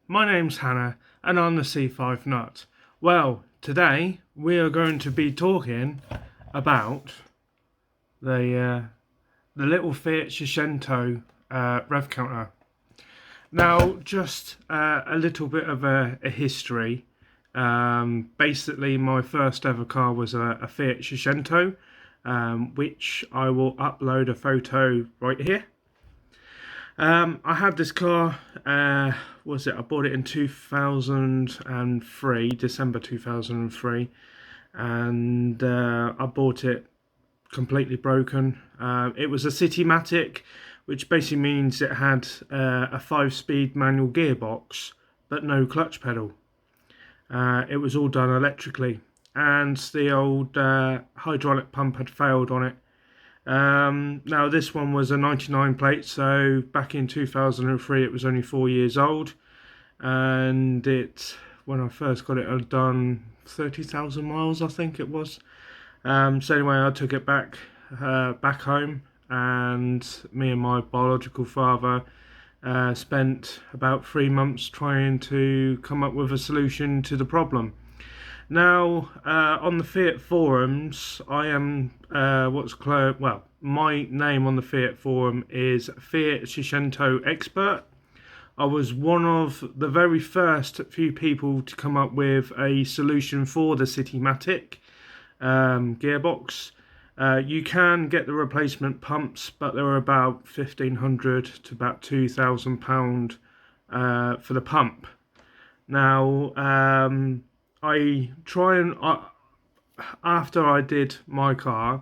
my name's Hannah and I'm the C5 Nut. Well, today we are going to be talking about the little Fiat Seicento Rev Counter. Now, just a little bit of a history. Basically, my first ever car was a Fiat Seicento, which I will upload a photo right here. I had this car, I bought it in 2003, December 2003, and I bought it completely broken. It was a Citymatic, which basically means it had a 5-speed manual gearbox, but no clutch pedal. It was all done electrically, and the old hydraulic pump had failed on it. Now this one was a 99 plate, so back in 2003 it was only 4 years old, and when I first got it, I'd done 30,000 miles, I think it was. So anyway, I took it back home, and me and my biological father spent about 3 months trying to come up with a solution to the problem. Now, on the Fiat forums, I am my name on the Fiat forum is Fiat Seicento Expert. I was one of the very first few people to come up with a solution for the Citymatic gearbox. You can get the replacement pumps, but they're about £1,500 to about £2,000 for the pump. Now, after I did my car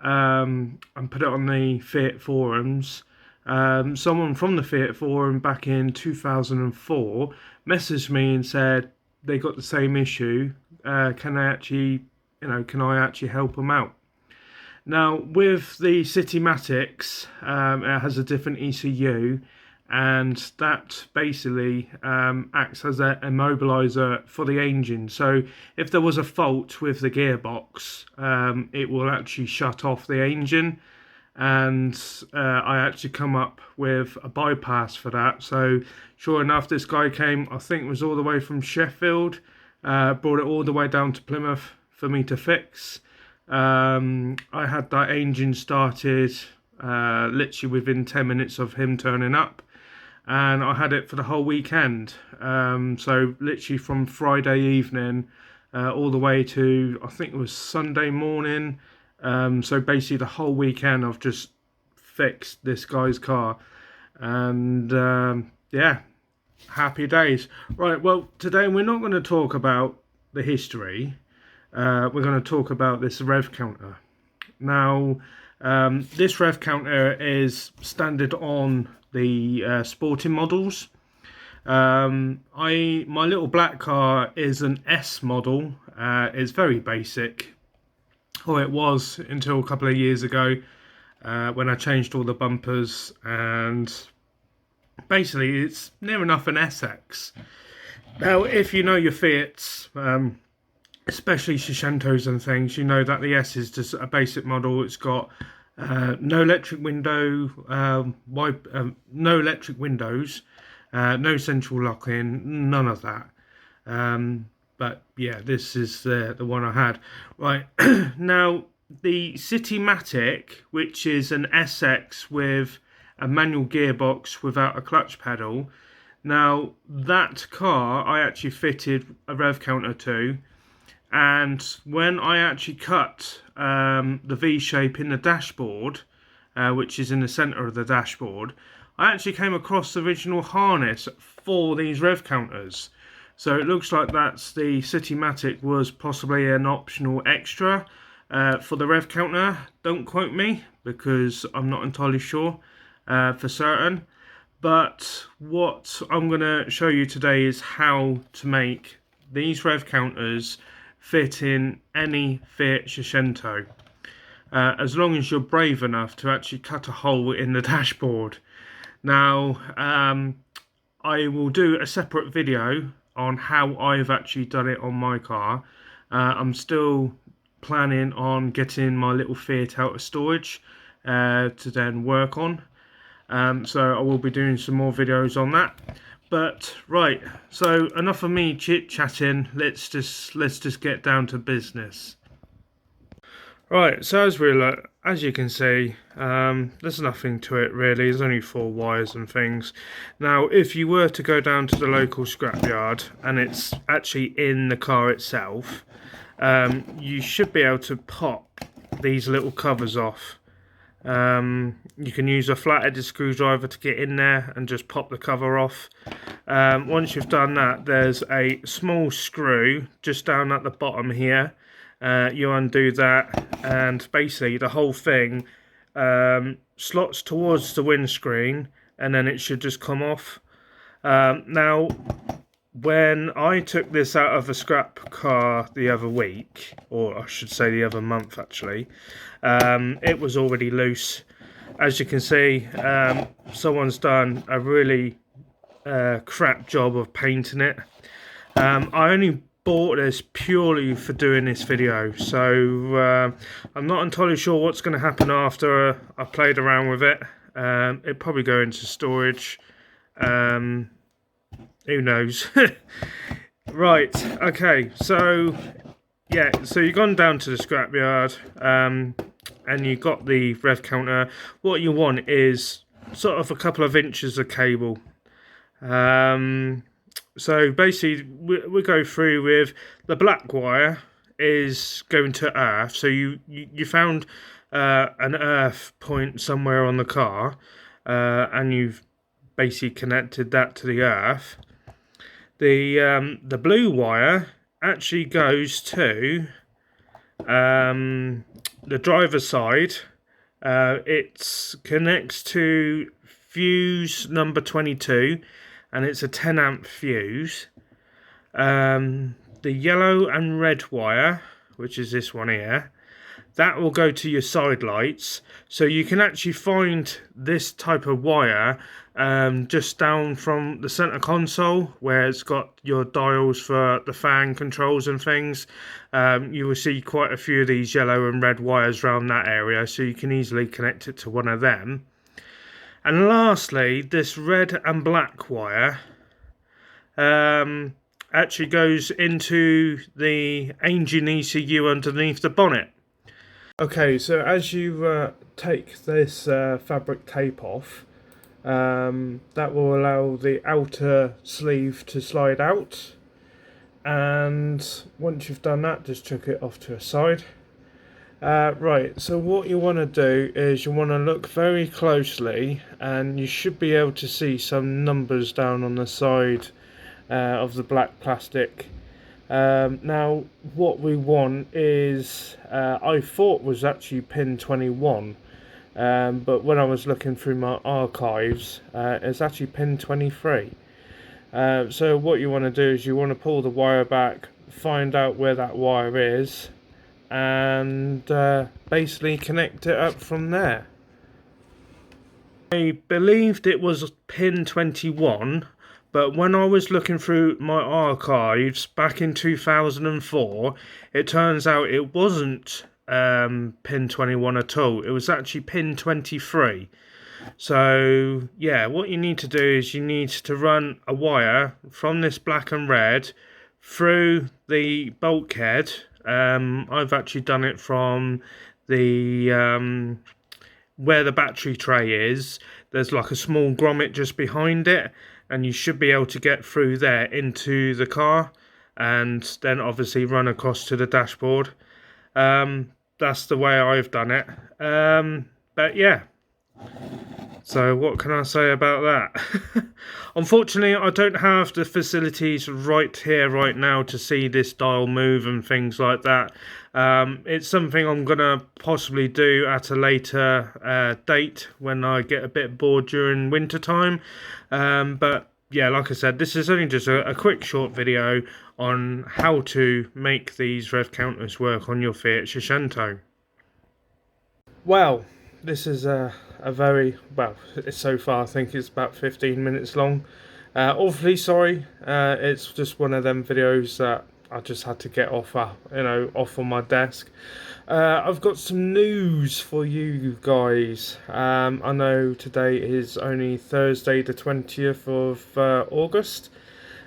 and put it on the Fiat forums, someone from the Fiat forum back in 2004 messaged me and said they got the same issue. Can I actually help them out? Now, with the Citymatics, it has a different ECU, and that basically acts as an immobilizer for the engine. So if there was a fault with the gearbox, it will actually shut off the engine, and I actually come up with a bypass for that. So sure enough, this guy came, I think it was all the way from Sheffield, brought it all the way down to Plymouth for me to fix. I had that engine started literally within 10 minutes of him turning up, and I had it for the whole weekend. So literally from Friday evening all the way to, I think it was Sunday morning. So basically the whole weekend I've just fixed this guy's car, and yeah, happy days. Right, well, today we're not going to talk about the history. We're going to talk about this rev counter. Now, this rev counter is standard on the sporting models. My little black car is an S model. It's very basic, or it was until a couple of years ago when I changed all the bumpers, and basically it's near enough an SX. Now, if you know your Fiats, especially Seicentos and things, you know that the S is just a basic model. It's got no electric window, no electric windows, no central lock-in, none of that. But yeah, this is the one I had. Right, now the Citymatic, which is an SX with a manual gearbox without a clutch pedal. Now that car I actually fitted a rev counter to, and when I actually cut the V shape in the dashboard, which is in the centre of the dashboard, I actually came across the original harness for these rev counters. So it looks like that's the Citymatic was possibly an optional extra for the rev counter. Don't quote me, because I'm not entirely sure for certain. But what I'm going to show you today is how to make these rev counters fit in any Fiat Seicento, as long as you're brave enough to actually cut a hole in the dashboard. Now, I will do a separate video on how I've actually done it on my car. I'm still planning on getting my little Fiat out of storage to then work on. So I will be doing some more videos on that. But right, so enough of me chit-chatting. Let's just get down to business. Right, so as you can see, there's nothing to it really. There's only 4 wires and things. Now, if you were to go down to the local scrapyard and it's actually in the car itself, you should be able to pop these little covers off. You can use a flat-headed screwdriver to get in there and just pop the cover off. Once you've done that, there's a small screw just down at the bottom here. You undo that, and basically the whole thing slots towards the windscreen, and then it should just come off. Now, when I took this out of a scrap car the other week, or I should say the other month actually, it was already loose. As you can see, someone's done a really crap job of painting it. I only bought this purely for doing this video, so I'm not entirely sure what's going to happen after I played around with it. It'll probably go into storage. Who knows? Right, okay, so yeah, so you've gone down to the scrapyard, and you got the rev counter. What you want is sort of a couple of inches of cable. So basically, we go through with the black wire is going to earth. So you found an earth point somewhere on the car, and you've basically connected that to the earth. The blue wire actually goes to the driver's side. It connects to fuse number 22. And it's a 10 amp fuse. The yellow and red wire, which is this one here, that will go to your side lights. So you can actually find this type of wire just down from the center console, where it's got your dials for the fan controls and things. You will see quite a few of these yellow and red wires around that area, so you can easily connect it to one of them. And lastly, this red and black wire actually goes into the engine ECU underneath the bonnet. Okay, so as you take this fabric tape off, that will allow the outer sleeve to slide out. And once you've done that, just chuck it off to a side. Right, so what you want to do is you want to look very closely, and you should be able to see some numbers down on the side of the black plastic. Now, what we want is, I thought was actually pin 21, but when I was looking through my archives, it's actually pin 23. So what you want to do is you want to pull the wire back, find out where that wire is, and basically connect it up from there. I believed it was pin 21, but when I was looking through my archives back in 2004, it turns out it wasn't pin 21 at all. It was actually pin 23. So yeah, what you need to do is you need to run a wire from this black and red through the bulkhead. I've actually done it from the where the battery tray is. There's like a small grommet just behind it, and you should be able to get through there into the car, and then obviously run across to the dashboard. That's the way I've done it. But yeah, so what can I say about that? Unfortunately, I don't have the facilities right here, right now, to see this dial move and things like that. It's something I'm going to possibly do at a later date when I get a bit bored during winter time. But yeah, like I said, this is only just a quick short video on how to make these rev counters work on your Fiat Seicento. Well, this is a very, well, so far I think it's about 15 minutes long. Awfully sorry, it's just one of them videos that I just had to get off, off on my desk. I've got some news for you guys. I know today is only Thursday, the 20th of August,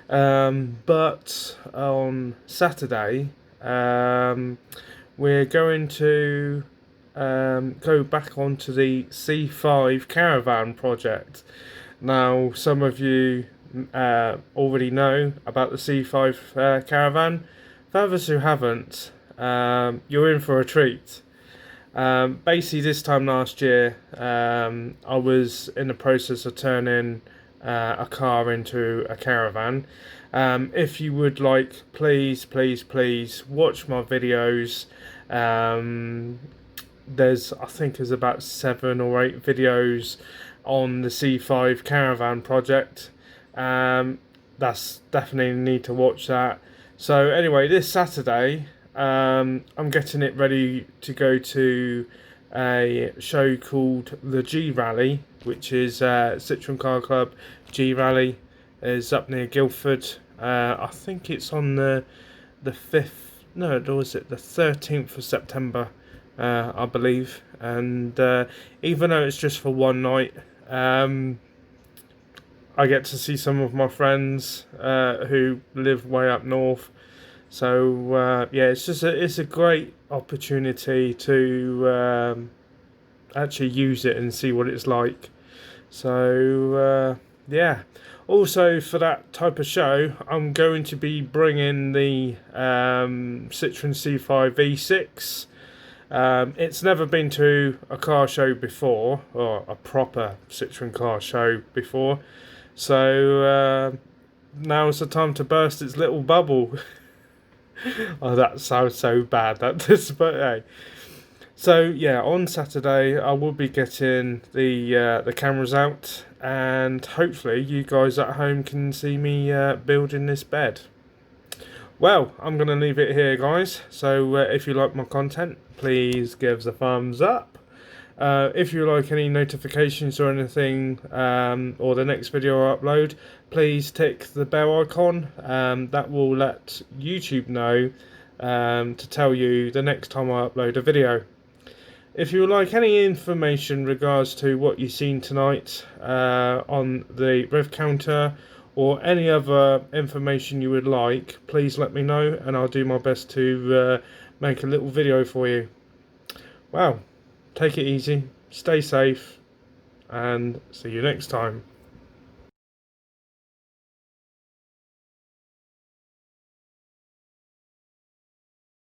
but on Saturday, we're going to go back onto the C5 caravan project. Now, some of you already know about the C5 caravan. For others who haven't, you're in for a treat. Basically, this time last year, I was in the process of turning a car into a caravan. If you would like, please watch my videos. I think there's about 7 or 8 videos on the C5 caravan project. That's definitely need to watch that. So anyway, this Saturday, I'm getting it ready to go to a show called the G Rally, which is Citroen Car Club G Rally, is up near Guildford. I think it's on the 5th. No, or was it the 13th of September? I believe. And even though it's just for one night, I get to see some of my friends who live way up north. So yeah, it's a great opportunity to actually use it and see what it's like. So yeah. Also, for that type of show, I'm going to be bringing the Citroen C5 V6. It's never been to a car show before, or a proper Citroen car show before. So now's the time to burst its little bubble. Oh, that sounds so bad, that does, but hey. So yeah, on Saturday I will be getting the cameras out, and hopefully you guys at home can see me building this bed. Well, I'm going to leave it here, guys. So if you like my content, please give us a thumbs up. If you like any notifications or anything, or the next video I upload, please tick the bell icon. That will let YouTube know to tell you the next time I upload a video. If you would like any information regards to what you've seen tonight on the Rev Counter, or any other information you would like, please let me know, and I'll do my best to make a little video for you. Well, take it easy, stay safe, and see you next time.